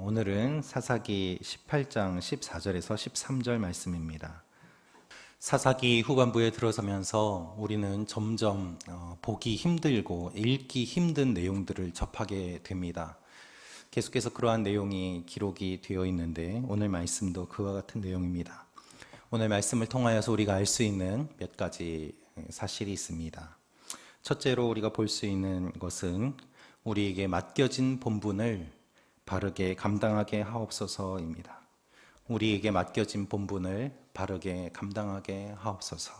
오늘은 사사기 18장 14절에서 13절 말씀입니다. 사사기 후반부에 들어서면서 우리는 점점 보기 힘들고 읽기 힘든 내용들을 접하게 됩니다. 계속해서 그러한 내용이 기록이 되어 있는데 오늘 말씀도 그와 같은 내용입니다. 오늘 말씀을 통하여서 우리가 알 수 있는 몇 가지 사실이 있습니다. 첫째로 우리가 볼 수 있는 것은 우리에게 맡겨진 본분을 바르게 감당하게 하옵소서입니다. 우리에게 맡겨진 본분을 바르게 감당하게 하옵소서.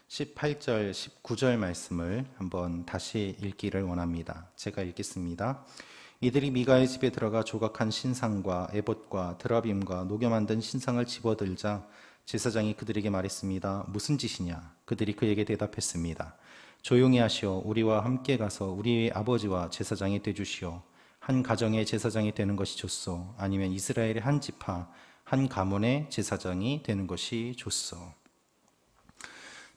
18절, 19절 말씀을 한번 다시 읽기를 원합니다. 제가 읽겠습니다. 이들이 미가의 집에 들어가 조각한 신상과 에봇과 드라빔과 녹여 만든 신상을 집어들자 제사장이 그들에게 말했습니다. 무슨 짓이냐? 그들이 그에게 대답했습니다. 조용히 하시오. 우리와 함께 가서 우리의 아버지와 제사장이 되주시오. 한 가정의 제사장이 되는 것이 좋소. 아니면 이스라엘의 한 지파, 한 가문의 제사장이 되는 것이 좋소.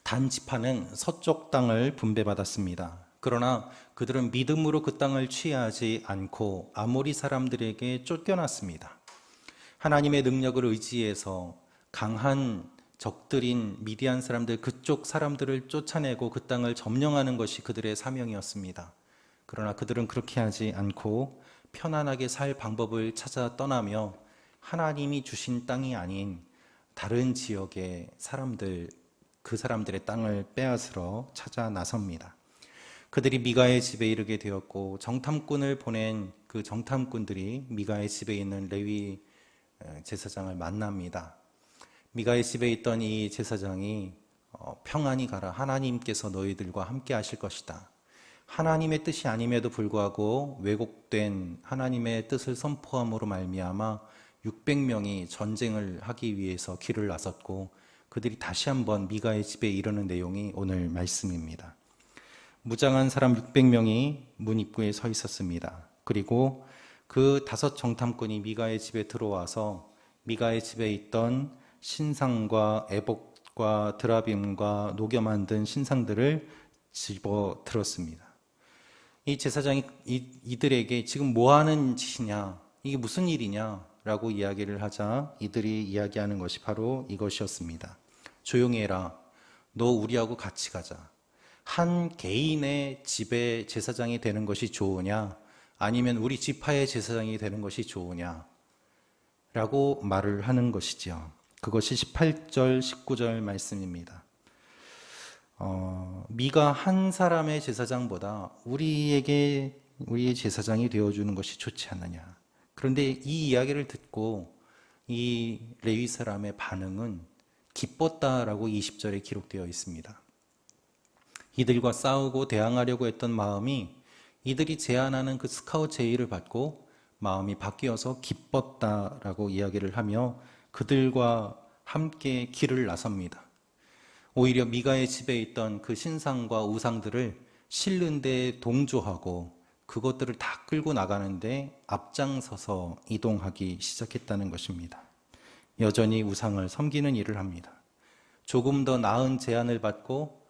단 지파는 서쪽 땅을 분배받았습니다. 그러나 그들은 믿음으로 그 땅을 취하지 않고 아모리 사람들에게 쫓겨났습니다. 하나님의 능력을 의지해서 강한 적들인 미디안 사람들, 그쪽 사람들을 쫓아내고 그 땅을 점령하는 것이 그들의 사명이었습니다. 그러나 그들은 그렇게 하지 않고 편안하게 살 방법을 찾아 떠나며 하나님이 주신 땅이 아닌 다른 지역의 사람들, 그 사람들의 땅을 빼앗으러 찾아 나섭니다. 그들이 미가의 집에 이르게 되었고 정탐꾼을 보낸 그 정탐꾼들이 미가의 집에 있는 레위 제사장을 만납니다. 미가의 집에 있던 이 제사장이 평안히 가라. 하나님께서 너희들과 함께 하실 것이다. 하나님의 뜻이 아님에도 불구하고 왜곡된 하나님의 뜻을 선포함으로 말미암아 600명이 전쟁을 하기 위해서 길을 나섰고 그들이 다시 한번 미가의 집에 이르는 내용이 오늘 말씀입니다. 무장한 사람 600명이 문 입구에 서 있었습니다. 그리고 그 5 정탐꾼이 미가의 집에 들어와서 미가의 집에 있던 신상과 에봇과 드라빔과 녹여 만든 신상들을 집어 들었습니다. 이 제사장이 이들에게 지금 뭐 하는 짓이냐, 이게 무슨 일이냐 라고 이야기를 하자 이들이 이야기하는 것이 바로 이것이었습니다. 조용히 해라. 너 우리하고 같이 가자. 한 개인의 집의 제사장이 되는 것이 좋으냐, 아니면 우리 지파의 제사장이 되는 것이 좋으냐 라고 말을 하는 것이지요. 그것이 18절, 19절 말씀입니다. 미가 한 사람의 제사장보다 우리의 제사장이 되어주는 것이 좋지 않느냐. 그런데 이 이야기를 듣고 이 레위 사람의 반응은 기뻤다라고 20절에 기록되어 있습니다. 이들과 싸우고 대항하려고 했던 마음이 이들이 제안하는 그 스카웃 제의를 받고 마음이 바뀌어서 기뻤다라고 이야기를 하며 그들과 함께 길을 나섭니다. 오히려 미가의 집에 있던 그 신상과 우상들을 실는 데 동조하고 그것들을 다 끌고 나가는데 앞장서서 이동하기 시작했다는 것입니다. 여전히 우상을 섬기는 일을 합니다. 조금 더 나은 제안을 받고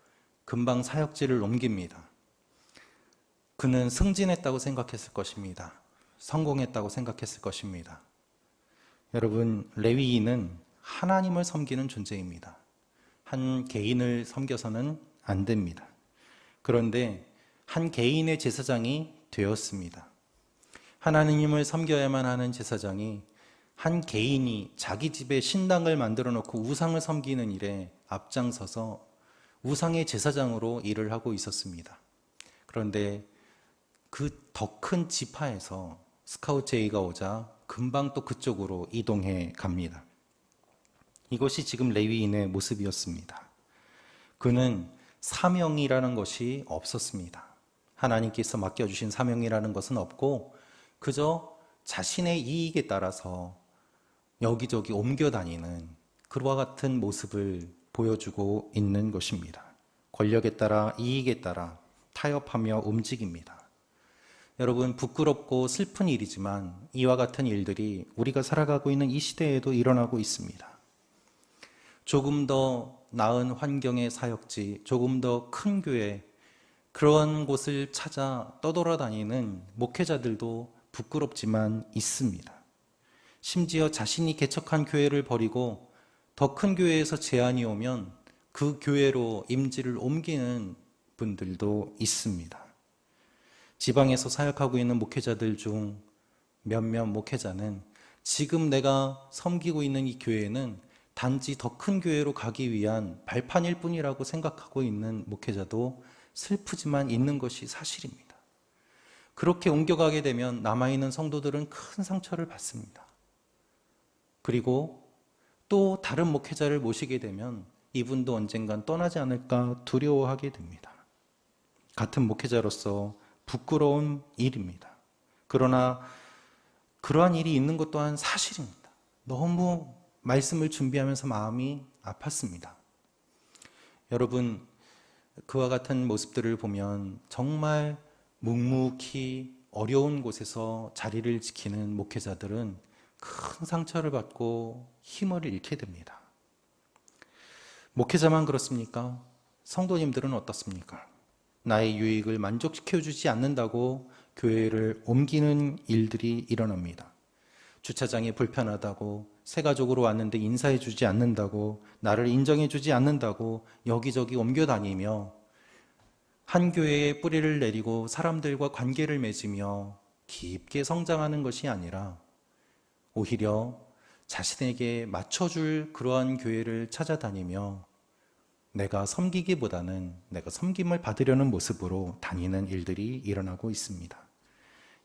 금방 사역지를 옮깁니다. 그는 승진했다고 생각했을 것입니다. 성공했다고 생각했을 것입니다. 여러분, 레위인은 하나님을 섬기는 존재입니다. 한 개인을 섬겨서는 안 됩니다. 그런데 한 개인의 제사장이 되었습니다. 하나님을 섬겨야만 하는 제사장이 한 개인이 자기 집에 신당을 만들어 놓고 우상을 섬기는 일에 앞장서서 우상의 제사장으로 일을 하고 있었습니다. 그런데 그 더 큰 지파에서 스카웃 제의가 오자 금방 또 그쪽으로 이동해 갑니다. 이것이 지금 레위인의 모습이었습니다. 그는 사명이라는 것이 없었습니다. 하나님께서 맡겨주신 사명이라는 것은 없고 그저 자신의 이익에 따라서 여기저기 옮겨다니는 그와 같은 모습을 보여주고 있는 것입니다. 권력에 따라 이익에 따라 타협하며 움직입니다. 여러분, 부끄럽고 슬픈 일이지만 이와 같은 일들이 우리가 살아가고 있는 이 시대에도 일어나고 있습니다. 조금 더 나은 환경의 사역지, 조금 더 큰 교회, 그런 곳을 찾아 떠돌아다니는 목회자들도 부끄럽지만 있습니다. 심지어 자신이 개척한 교회를 버리고 더 큰 교회에서 제안이 오면 그 교회로 임지를 옮기는 분들도 있습니다. 지방에서 사역하고 있는 목회자들 중 몇몇 목회자는 지금 내가 섬기고 있는 이 교회는 단지 더 큰 교회로 가기 위한 발판일 뿐이라고 생각하고 있는 목회자도 슬프지만 있는 것이 사실입니다. 그렇게 옮겨가게 되면 남아있는 성도들은 큰 상처를 받습니다. 그리고 또 다른 목회자를 모시게 되면 이분도 언젠간 떠나지 않을까 두려워하게 됩니다. 같은 목회자로서 부끄러운 일입니다. 그러나 그러한 일이 있는 것 또한 사실입니다. 너무 말씀을 준비하면서 마음이 아팠습니다. 여러분, 그와 같은 모습들을 보면 정말 묵묵히 어려운 곳에서 자리를 지키는 목회자들은 큰 상처를 받고 힘을 잃게 됩니다. 목회자만 그렇습니까? 성도님들은 어떻습니까? 나의 유익을 만족시켜주지 않는다고 교회를 옮기는 일들이 일어납니다. 주차장이 불편하다고, 새 가족으로 왔는데 인사해주지 않는다고, 나를 인정해주지 않는다고 여기저기 옮겨다니며 한 교회에 뿌리를 내리고 사람들과 관계를 맺으며 깊게 성장하는 것이 아니라 오히려 자신에게 맞춰줄 그러한 교회를 찾아다니며 내가 섬기기보다는 내가 섬김을 받으려는 모습으로 다니는 일들이 일어나고 있습니다.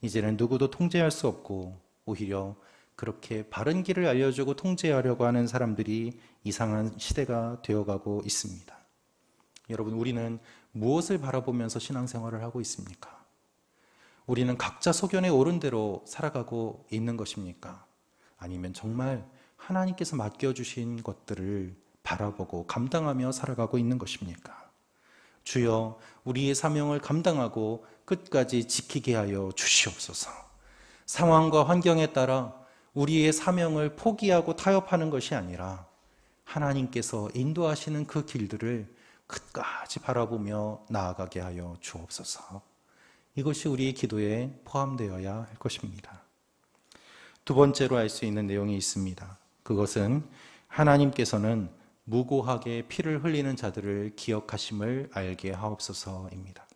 이제는 누구도 통제할 수 없고 오히려 그렇게 바른 길을 알려주고 통제하려고 하는 사람들이 이상한 시대가 되어가고 있습니다. 여러분, 우리는 무엇을 바라보면서 신앙생활을 하고 있습니까? 우리는 각자 소견에 옳은 대로 살아가고 있는 것입니까? 아니면 정말 하나님께서 맡겨주신 것들을 바라보고 감당하며 살아가고 있는 것입니까? 주여, 우리의 사명을 감당하고 끝까지 지키게 하여 주시옵소서. 상황과 환경에 따라 우리의 사명을 포기하고 타협하는 것이 아니라 하나님께서 인도하시는 그 길들을 끝까지 바라보며 나아가게 하여 주옵소서. 이것이 우리의 기도에 포함되어야 할 것입니다. 두 번째로 알 수 있는 내용이 있습니다. 그것은 하나님께서는 무고하게 피를 흘리는 자들을 기억하심을 알게 하옵소서입니다.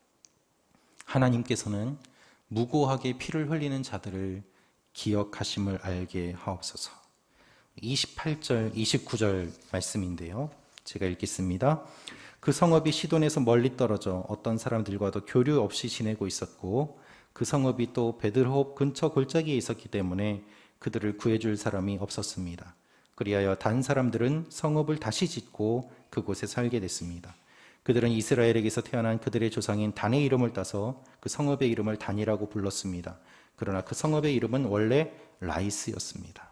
하나님께서는 무고하게 피를 흘리는 자들을 기억하심을 알게 하옵소서. 28절, 29절 말씀인데요. 제가 읽겠습니다. 그 성읍이 시돈에서 멀리 떨어져 어떤 사람들과도 교류 없이 지내고 있었고 그 성읍이 또 베들호흡 근처 골짜기에 있었기 때문에 그들을 구해줄 사람이 없었습니다. 그리하여 단 사람들은 성읍을 다시 짓고 그곳에 살게 됐습니다. 그들은 이스라엘에게서 태어난 그들의 조상인 단의 이름을 따서 그 성읍의 이름을 단이라고 불렀습니다. 그러나 그 성읍의 이름은 원래 라이스였습니다.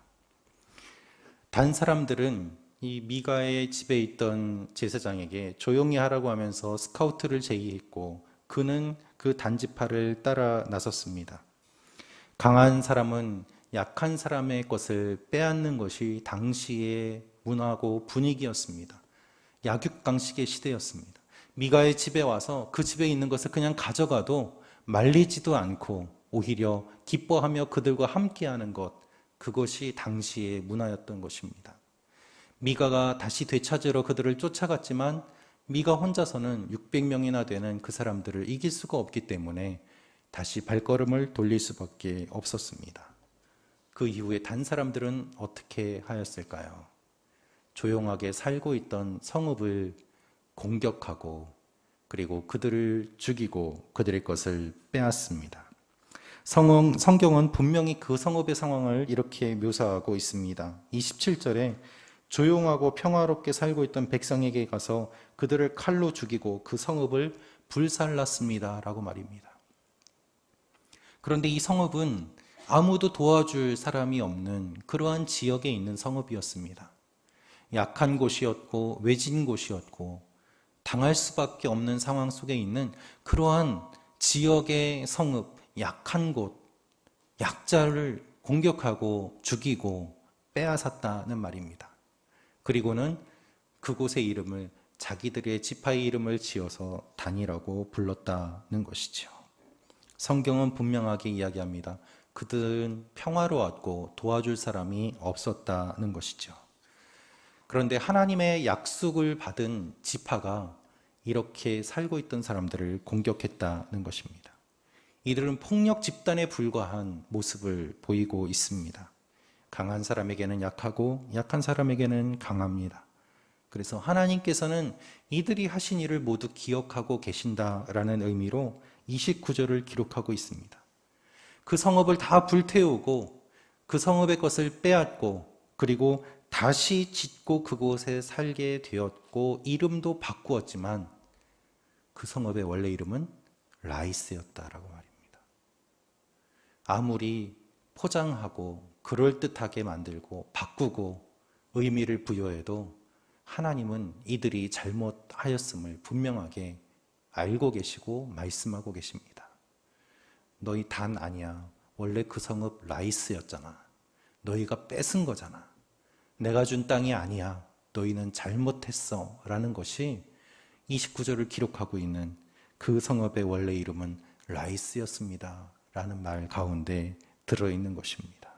단 사람들은 이 미가의 집에 있던 제사장에게 조용히 하라고 하면서 스카우트를 제의했고 그는 그 단지파를 따라 나섰습니다. 강한 사람은 약한 사람의 것을 빼앗는 것이 당시의 문화고 분위기였습니다. 약육강식의 시대였습니다. 미가의 집에 와서 그 집에 있는 것을 그냥 가져가도 말리지도 않고 오히려 기뻐하며 그들과 함께하는 것, 그것이 당시의 문화였던 것입니다. 미가가 다시 되찾으러 그들을 쫓아갔지만 미가 혼자서는 600명이나 되는 그 사람들을 이길 수가 없기 때문에 다시 발걸음을 돌릴 수밖에 없었습니다. 그 이후에 단 사람들은 어떻게 하였을까요? 조용하게 살고 있던 성읍을 공격하고 그리고 그들을 죽이고 그들의 것을 빼앗습니다. 성경은 분명히 그 성읍의 상황을 이렇게 묘사하고 있습니다. 27절에 조용하고 평화롭게 살고 있던 백성에게 가서 그들을 칼로 죽이고 그 성읍을 불살랐습니다 라고 말입니다. 그런데 이 성읍은 아무도 도와줄 사람이 없는 그러한 지역에 있는 성읍이었습니다. 약한 곳이었고 외진 곳이었고 당할 수밖에 없는 상황 속에 있는 그러한 지역의 성읍, 약한 곳, 약자를 공격하고 죽이고 빼앗았다는 말입니다. 그리고는 그곳의 이름을 자기들의 지파의 이름을 지어서 단이라고 불렀다는 것이죠. 성경은 분명하게 이야기합니다. 그들은 평화로웠고 도와줄 사람이 없었다는 것이죠. 그런데 하나님의 약속을 받은 지파가 이렇게 살고 있던 사람들을 공격했다는 것입니다. 이들은 폭력 집단에 불과한 모습을 보이고 있습니다. 강한 사람에게는 약하고 약한 사람에게는 강합니다. 그래서 하나님께서는 이들이 하신 일을 모두 기억하고 계신다라는 의미로 29절을 기록하고 있습니다. 그 성읍을 다 불태우고 그 성읍의 것을 빼앗고 그리고 다시 짓고 그곳에 살게 되었고 이름도 바꾸었지만 그 성읍의 원래 이름은 라이스였다라고 말입니다. 아무리 포장하고 그럴듯하게 만들고 바꾸고 의미를 부여해도 하나님은 이들이 잘못하였음을 분명하게 알고 계시고 말씀하고 계십니다. 너희 단 아니야. 원래 그 성읍 라이스였잖아. 너희가 뺏은 거잖아. 내가 준 땅이 아니야. 너희는 잘못했어. 라는 것이 29절을 기록하고 있는 그 성읍의 원래 이름은 라이스였습니다. 라는 말 가운데 들어있는 것입니다.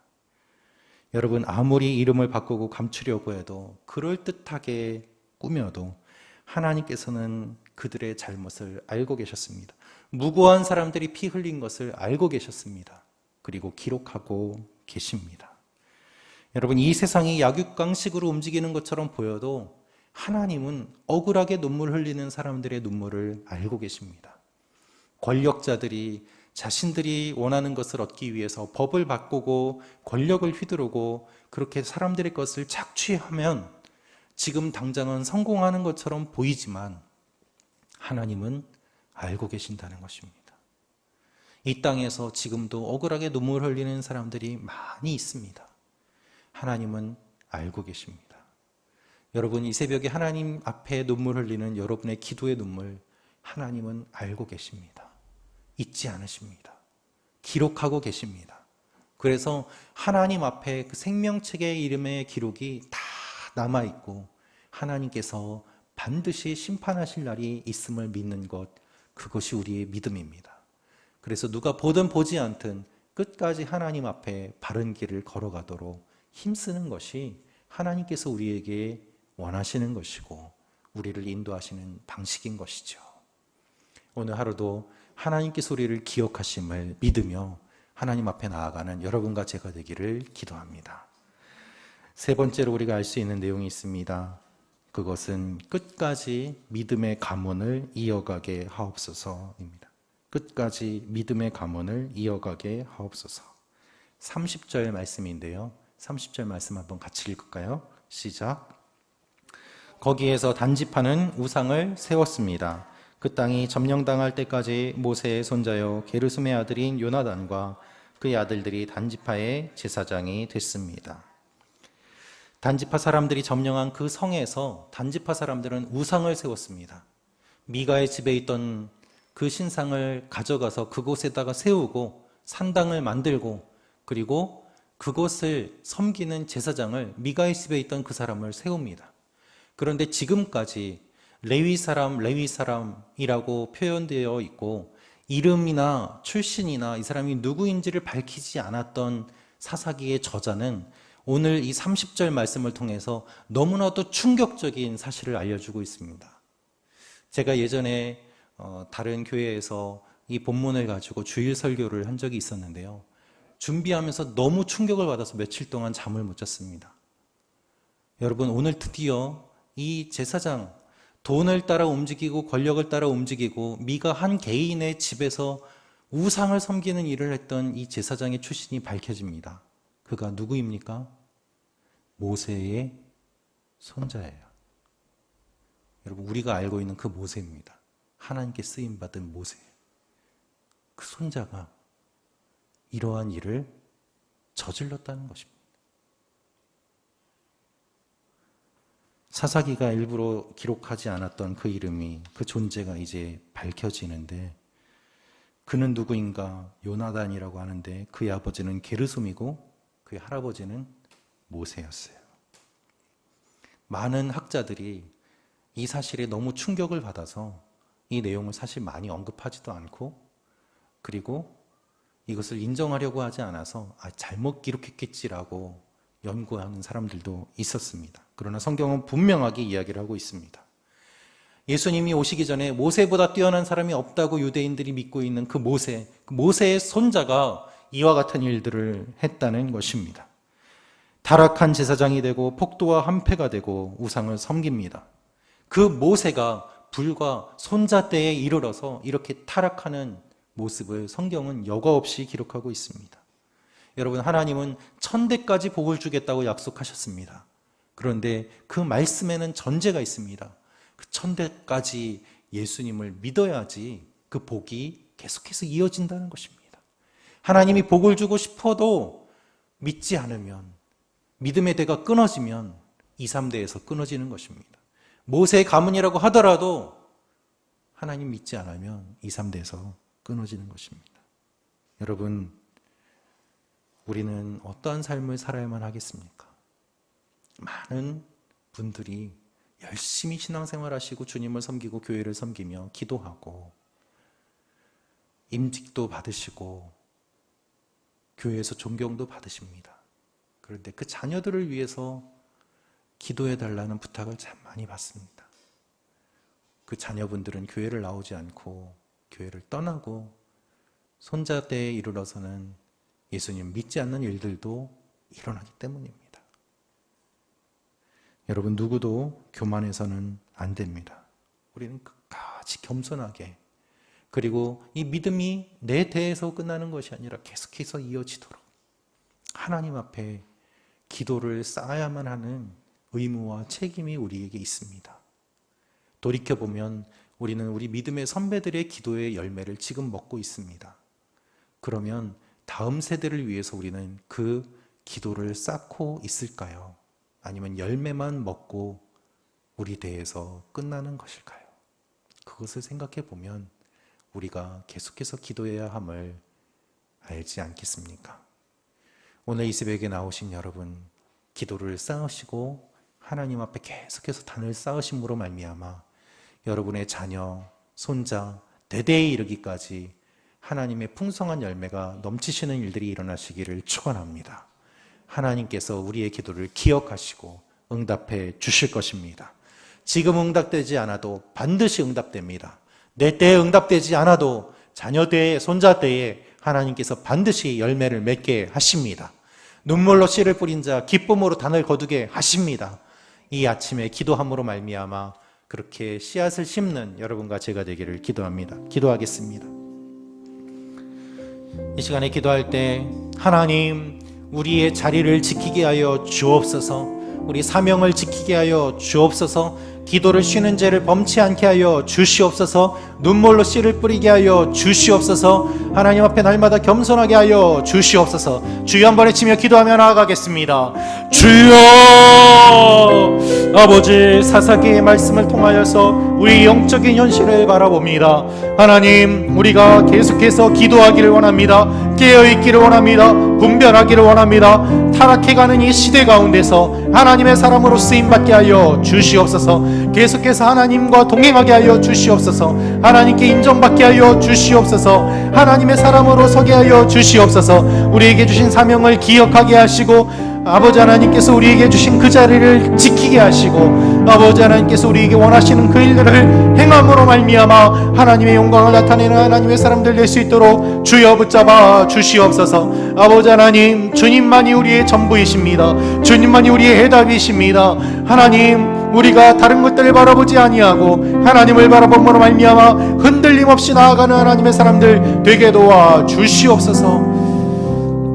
여러분, 아무리 이름을 바꾸고 감추려고 해도 그럴듯하게 꾸며도 하나님께서는 그들의 잘못을 알고 계셨습니다. 무고한 사람들이 피 흘린 것을 알고 계셨습니다. 그리고 기록하고 계십니다. 여러분, 이 세상이 약육강식으로 움직이는 것처럼 보여도 하나님은 억울하게 눈물 흘리는 사람들의 눈물을 알고 계십니다. 권력자들이 자신들이 원하는 것을 얻기 위해서 법을 바꾸고 권력을 휘두르고 그렇게 사람들의 것을 착취하면 지금 당장은 성공하는 것처럼 보이지만 하나님은 알고 계신다는 것입니다. 이 땅에서 지금도 억울하게 눈물 흘리는 사람들이 많이 있습니다. 하나님은 알고 계십니다. 여러분, 이 새벽에 하나님 앞에 눈물 흘리는 여러분의 기도의 눈물, 하나님은 알고 계십니다. 잊지 않으십니다. 기록하고 계십니다. 그래서 하나님 앞에 그 생명책의 이름의 기록이 다 남아있고 하나님께서 반드시 심판하실 날이 있음을 믿는 것, 그것이 우리의 믿음입니다. 그래서 누가 보든 보지 않든 끝까지 하나님 앞에 바른 길을 걸어가도록 힘쓰는 것이 하나님께서 우리에게 원하시는 것이고 우리를 인도하시는 방식인 것이죠. 오늘 하루도 하나님께서 우리를 기억하심을 믿으며 하나님 앞에 나아가는 여러분과 제가 되기를 기도합니다. 세 번째로 우리가 알 수 있는 내용이 있습니다. 그것은 끝까지 믿음의 가문을 이어가게 하옵소서입니다. 끝까지 믿음의 가문을 이어가게 하옵소서. 30절 말씀인데요. 30절 말씀 한번 같이 읽을까요? 시작. 거기에서 단지파는 우상을 세웠습니다. 그 땅이 점령당할 때까지 모세의 손자요 게르솜의 아들인 요나단과 그의 아들들이 단지파의 제사장이 됐습니다. 단지파 사람들이 점령한 그 성에서 단지파 사람들은 우상을 세웠습니다. 미가의 집에 있던 그 신상을 가져가서 그곳에다가 세우고 산당을 만들고 그리고 그곳을 섬기는 제사장을 미가의 집에 있던 그 사람을 세웁니다. 그런데 지금까지 레위 사람이라고 표현되어 있고 이름이나 출신이나 이 사람이 누구인지를 밝히지 않았던 사사기의 저자는 오늘 이 30절 말씀을 통해서 너무나도 충격적인 사실을 알려주고 있습니다. 제가 예전에 다른 교회에서 이 본문을 가지고 주일 설교를 한 적이 있었는데요. 준비하면서 너무 충격을 받아서 며칠 동안 잠을 못 잤습니다. 여러분, 오늘 드디어 이 제사장, 돈을 따라 움직이고 권력을 따라 움직이고 미가 한 개인의 집에서 우상을 섬기는 일을 했던 이 제사장의 출신이 밝혀집니다. 그가 누구입니까? 모세의 손자예요. 여러분, 우리가 알고 있는 그 모세입니다. 하나님께 쓰임받은 모세. 그 손자가 이러한 일을 저질렀다는 것입니다. 사사기가 일부러 기록하지 않았던 그 이름이, 그 존재가 이제 밝혀지는데 그는 누구인가? 요나단이라고 하는데 그의 아버지는 게르솜이고 그의 할아버지는 모세였어요. 많은 학자들이 이 사실에 너무 충격을 받아서 이 내용을 사실 많이 언급하지도 않고 그리고 이것을 인정하려고 하지 않아서 잘못 기록했겠지라고 연구하는 사람들도 있었습니다. 그러나 성경은 분명하게 이야기를 하고 있습니다. 예수님이 오시기 전에 모세보다 뛰어난 사람이 없다고 유대인들이 믿고 있는 그 모세의 손자가 이와 같은 일들을 했다는 것입니다. 타락한 제사장이 되고 폭도와 한패가 되고 우상을 섬깁니다. 그 모세가 불과 손자 때에 이르러서 이렇게 타락하는 모습을 성경은 여과 없이 기록하고 있습니다. 여러분, 하나님은 천대까지 복을 주겠다고 약속하셨습니다. 그런데 그 말씀에는 전제가 있습니다. 그 천대까지 예수님을 믿어야지 그 복이 계속해서 이어진다는 것입니다. 하나님이 복을 주고 싶어도 믿지 않으면, 믿음의 대가 끊어지면 2, 3대에서 끊어지는 것입니다. 모세의 가문이라고 하더라도 하나님 믿지 않으면 2, 3대에서 끊어지는 것입니다. 여러분, 우리는 어떠한 삶을 살아야만 하겠습니까? 많은 분들이 열심히 신앙생활 하시고 주님을 섬기고 교회를 섬기며 기도하고 임직도 받으시고 교회에서 존경도 받으십니다. 그런데 그 자녀들을 위해서 기도해 달라는 부탁을 참 많이 받습니다. 그 자녀분들은 교회를 나오지 않고 교회를 떠나고 손자 때에 이르러서는 예수님 믿지 않는 일들도 일어나기 때문입니다. 여러분, 누구도 교만해서는 안 됩니다. 우리는 끝까지 겸손하게, 그리고 이 믿음이 내 대에서 끝나는 것이 아니라 계속해서 이어지도록 하나님 앞에 기도를 쌓아야만 하는 의무와 책임이 우리에게 있습니다. 돌이켜보면 우리는 우리 믿음의 선배들의 기도의 열매를 지금 먹고 있습니다. 그러면 다음 세대를 위해서 우리는 그 기도를 쌓고 있을까요? 아니면 열매만 먹고 우리 대에서 끝나는 것일까요? 그것을 생각해 보면 우리가 계속해서 기도해야 함을 알지 않겠습니까? 오늘 이 새벽에 나오신 여러분, 기도를 쌓으시고 하나님 앞에 계속해서 단을 쌓으심으로 말미암아 여러분의 자녀, 손자, 대대에 이르기까지 하나님의 풍성한 열매가 넘치시는 일들이 일어나시기를 축원합니다. 하나님께서 우리의 기도를 기억하시고 응답해 주실 것입니다. 지금 응답되지 않아도 반드시 응답됩니다. 내 때에 응답되지 않아도 자녀 때에, 손자 때에 하나님께서 반드시 열매를 맺게 하십니다. 눈물로 씨를 뿌린 자 기쁨으로 단을 거두게 하십니다. 이 아침에 기도함으로 말미암아 그렇게 씨앗을 심는 여러분과 제가 되기를 기도합니다. 기도하겠습니다. 이 시간에 기도할 때 하나님, 우리의 자리를 지키게 하여 주옵소서. 우리 사명을 지키게 하여 주옵소서. 기도를 쉬는 죄를 범치 않게 하여 주시옵소서. 눈물로 씨를 뿌리게 하여 주시옵소서. 하나님 앞에 날마다 겸손하게 하여 주시옵소서. 주여 한 번에 치며 기도하며 나아가겠습니다. 주여, 아버지, 사사기의 말씀을 통하여서 우리 영적인 현실을 바라봅니다. 하나님, 우리가 계속해서 기도하기를 원합니다. 깨어있기를 원합니다. 분별하기를 원합니다. 타락해가는 이 시대 가운데서 하나님의 사람으로 쓰임받게 하여 주시옵소서. 계속해서 하나님과 동행하게 하여 주시옵소서. 하나님께 인정받게 하여 주시옵소서. 하나님의 사람으로 서게 하여 주시옵소서. 우리에게 주신 사명을 기억하게 하시고 아버지 하나님께서 우리에게 주신 그 자리를 지키게 하시고 아버지 하나님께서 우리에게 원하시는 그 일들을 행함으로 말미암아 하나님의 영광을 나타내는 하나님의 사람들 될 수 있도록 주여 붙잡아 주시옵소서. 아버지 하나님, 주님만이 우리의 전부이십니다. 주님만이 우리의 해답이십니다. 하나님, 우리가 다른 것들을 바라보지 아니하고 하나님을 바라봄으로 말미암아 흔들림 없이 나아가는 하나님의 사람들 되게 도와 주시옵소서.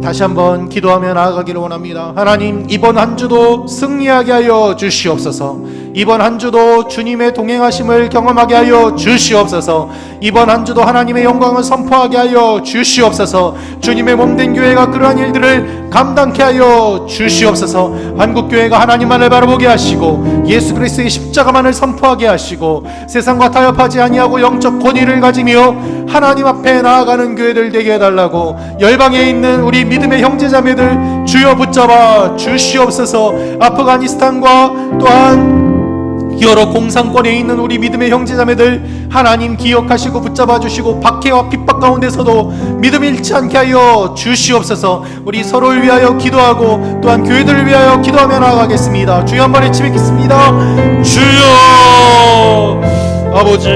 다시 한번 기도하며 나아가기를 원합니다. 하나님, 이번 한 주도 승리하게 하여 주시옵소서. 이번 한 주도 주님의 동행하심을 경험하게 하여 주시옵소서. 이번 한 주도 하나님의 영광을 선포하게 하여 주시옵소서. 주님의 몸된 교회가 그러한 일들을 감당케 하여 주시옵소서. 한국교회가 하나님만을 바라보게 하시고 예수 그리스도의 십자가만을 선포하게 하시고 세상과 타협하지 아니하고 영적 권위를 가지며 하나님 앞에 나아가는 교회들 되게 해달라고 열방에 있는 우리 믿음의 형제자매들 주여 붙잡아 주시옵소서. 아프가니스탄과 또한 여러 공산권에 있는 우리 믿음의 형제자매들 하나님 기억하시고 붙잡아 주시고 박해와 핍박 가운데서도 믿음 잃지 않게 하여 주시옵소서. 우리 서로를 위하여 기도하고 또한 교회들을 위하여 기도하며 나아가겠습니다. 주여 한번 외치겠습니다. 주여. 아버지,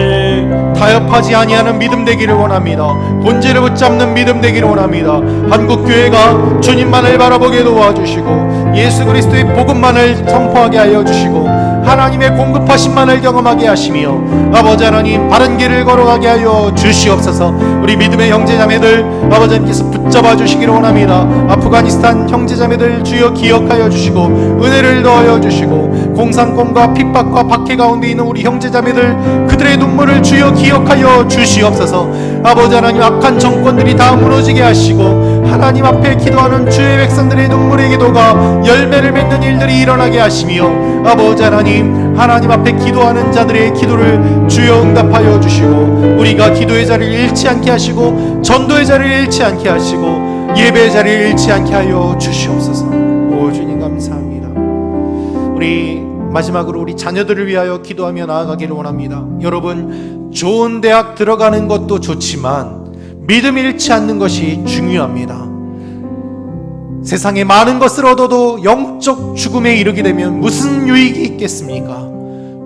타협하지 아니하는 믿음 되기를 원합니다. 본질을 붙잡는 믿음 되기를 원합니다. 한국교회가 주님만을 바라보게 도와주시고 예수 그리스도의 복음만을 선포하게 하여 주시고 하나님의 공급하심만을 경험하게 하시며 아버지 하나님 바른 길을 걸어가게 하여 주시옵소서. 우리 믿음의 형제자매들 아버지 하나님께서 붙잡아 주시기를 원합니다. 아프가니스탄 형제자매들 주여 기억하여 주시고 은혜를 더하여 주시고 공산권과 핍박과 박해 가운데 있는 우리 형제자매들 그들의 눈물을 주여 기억하여 주시옵소서. 아버지 하나님 악한 정권들이 다 무너지게 하시고 하나님 앞에 기도하는 주의 백성들의 눈물의 기도가 열매를 맺는 일들이 일어나게 하시며 아버지 하나님 앞에 기도하는 자들의 기도를 주여 응답하여 주시고 우리가 기도의 자리를 잃지 않게 하시고 전도의 자리를 잃지 않게 하시고 예배의 자리를 잃지 않게 하여 주시옵소서. 오 주님 감사합니다. 우리 마지막으로 우리 자녀들을 위하여 기도하며 나아가기를 원합니다. 여러분, 좋은 대학 들어가는 것도 좋지만 믿음 잃지 않는 것이 중요합니다. 세상에 많은 것을 얻어도 영적 죽음에 이르게 되면 무슨 유익이 있겠습니까?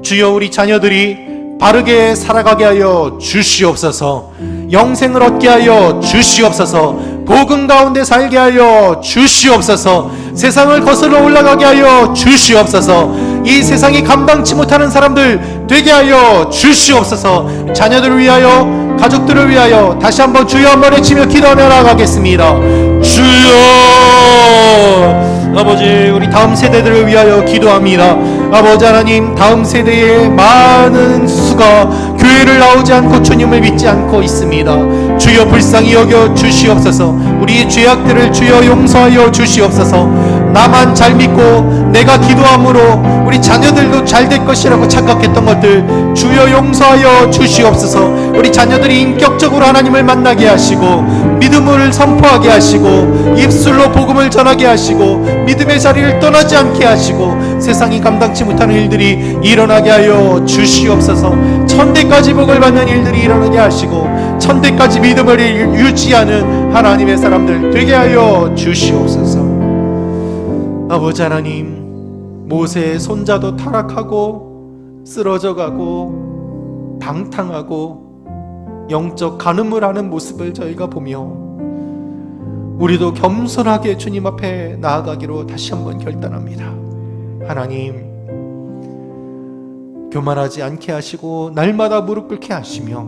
주여 우리 자녀들이 바르게 살아가게 하여 주시옵소서. 영생을 얻게 하여 주시옵소서. 복음 가운데 살게 하여 주시옵소서. 세상을 거슬러 올라가게 하여 주시옵소서. 이 세상이 감당치 못하는 사람들 되게 하여 주시옵소서. 자녀들을 위하여 가족들을 위하여 다시 한번 주여 한번 외치며 기도하며 나아가겠습니다. 주여. 아버지, 우리 다음 세대들을 위하여 기도합니다. 아버지 하나님, 다음 세대의 많은 수가 교회를 나오지 않고 주님을 믿지 않고 있습니다. 주여 불쌍히 여겨 주시옵소서. 우리의 죄악들을 주여 용서하여 주시옵소서. 나만 잘 믿고 내가 기도함으로 우리 자녀들도 잘 될 것이라고 착각했던 것들 주여 용서하여 주시옵소서. 우리 자녀들이 인격적으로 하나님을 만나게 하시고 믿음을 선포하게 하시고 입술로 복음을 전하게 하시고 믿음의 자리를 떠나지 않게 하시고 세상이 감당치 못하는 일들이 일어나게 하여 주시옵소서. 천대까지 복을 받는 일들이 일어나게 하시고 천대까지 믿음을 유지하는 하나님의 사람들 되게 하여 주시옵소서. 아버지 하나님, 모세의 손자도 타락하고 쓰러져가고 방탕하고 영적 간음을 하는 모습을 저희가 보며 우리도 겸손하게 주님 앞에 나아가기로 다시 한번 결단합니다. 하나님, 교만하지 않게 하시고 날마다 무릎 꿇게 하시며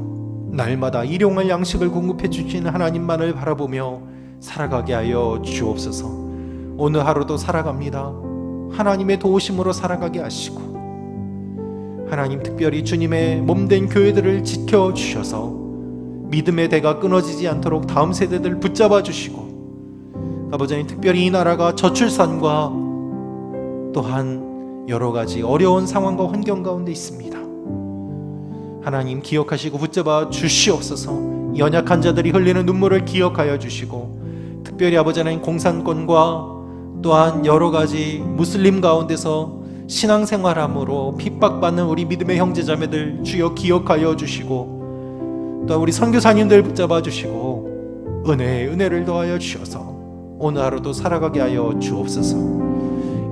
날마다 일용할 양식을 공급해 주시는 하나님만을 바라보며 살아가게 하여 주옵소서. 오늘 하루도 살아갑니다. 하나님의 도우심으로 살아가게 하시고 하나님, 특별히 주님의 몸된 교회들을 지켜주셔서 믿음의 대가 끊어지지 않도록 다음 세대들 붙잡아 주시고 아버지 하나님, 특별히 이 나라가 저출산과 또한 여러 가지 어려운 상황과 환경 가운데 있습니다. 하나님 기억하시고 붙잡아 주시옵소서. 연약한 자들이 흘리는 눈물을 기억하여 주시고 특별히 아버지 하나님, 공산권과 또한 여러 가지 무슬림 가운데서 신앙생활함으로 핍박받는 우리 믿음의 형제자매들 주여 기억하여 주시고 또 우리 선교사님들 붙잡아 주시고 은혜를 더하여 주셔서 오늘 하루도 살아가게 하여 주옵소서.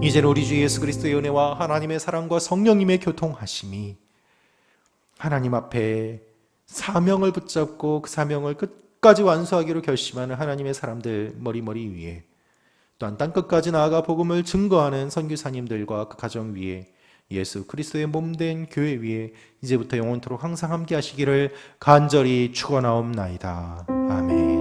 이제는 우리 주 예수 그리스도의 은혜와 하나님의 사랑과 성령님의 교통하심이 하나님 앞에 사명을 붙잡고 그 사명을 끝까지 완수하기로 결심하는 하나님의 사람들 머리 위에 또한 땅끝까지 나아가 복음을 증거하는 선교사님들과 그 가정 위에 예수 그리스도의 몸된 교회 위에 이제부터 영원토록 항상 함께 하시기를 간절히 축원하옵나이다. 아멘.